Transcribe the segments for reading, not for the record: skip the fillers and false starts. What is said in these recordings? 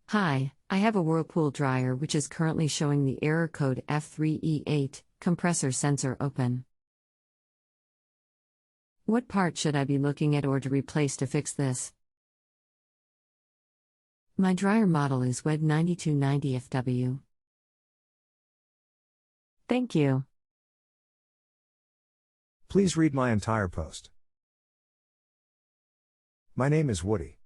Hi, I have a whirlpool dryer which is currently showing the error code F3E8, compressor sensor open. What part should I be looking at or to replace to fix this? My dryer model is WED9290FW. Thank you. Please read my entire post. My name is Woody.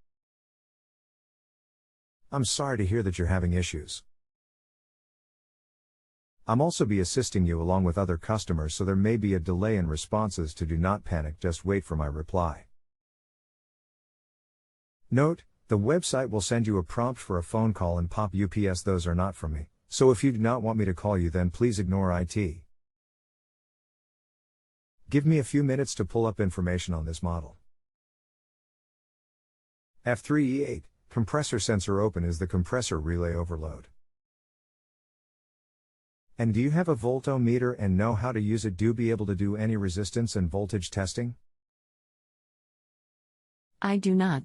I'm sorry to hear that you're having issues. I'm also be assisting you along with other customers, so there may be a delay in responses. Do not panic, just wait for my reply. Note, the website will send you a prompt for a phone call and pop UPS. Those are not from me, so if you do not want me to call you, then please ignore IT. Give me a few minutes to pull up information on this model. F3E8, compressor sensor open, is the compressor relay overload. And do you have a voltometer and know how to use it? Do you be able to do any resistance and voltage testing? I do not.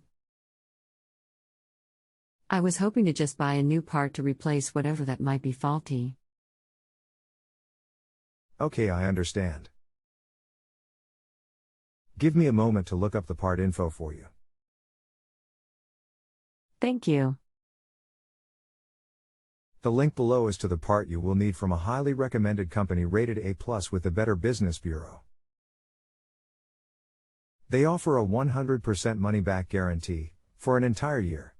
I was hoping to just buy a new part to replace whatever that might be faulty. Okay, I understand. Give me a moment to look up the part info for you. Thank you. The link below is to the part you will need from a highly recommended company rated A+ with the Better Business Bureau. They offer a 100% money-back guarantee for an entire year.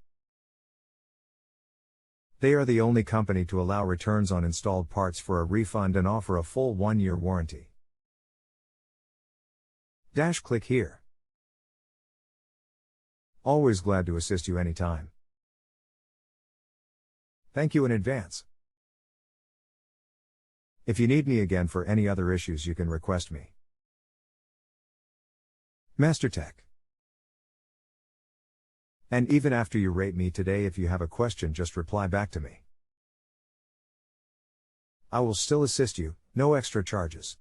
They are the only company to allow returns on installed parts for a refund and offer a full 1-year warranty. Click here. Always glad to assist you anytime. Thank you in advance. If you need me again for any other issues, you can request me. MasterTech. And even after you rate me today, if you have a question, just reply back to me. I will still assist you, no extra charges.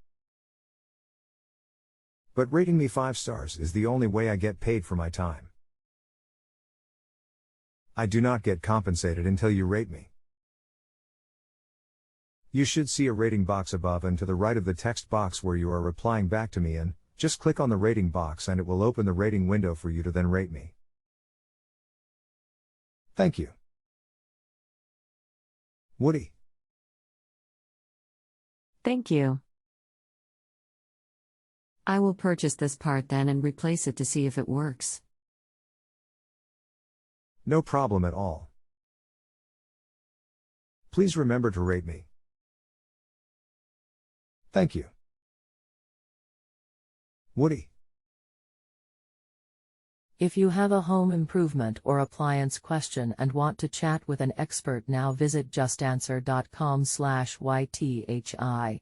But rating me 5 stars is the only way I get paid for my time. I do not get compensated until you rate me. You should see a rating box above and to the right of the text box where you are replying back to me, and just click on the rating box and it will open the rating window for you to then rate me. Thank you. Woody. Thank you. I will purchase this part then and replace it to see if it works. No problem at all. Please remember to rate me. Thank you. Woody. If you have a home improvement or appliance question and want to chat with an expert, now visit JustAnswer.com/YTHI.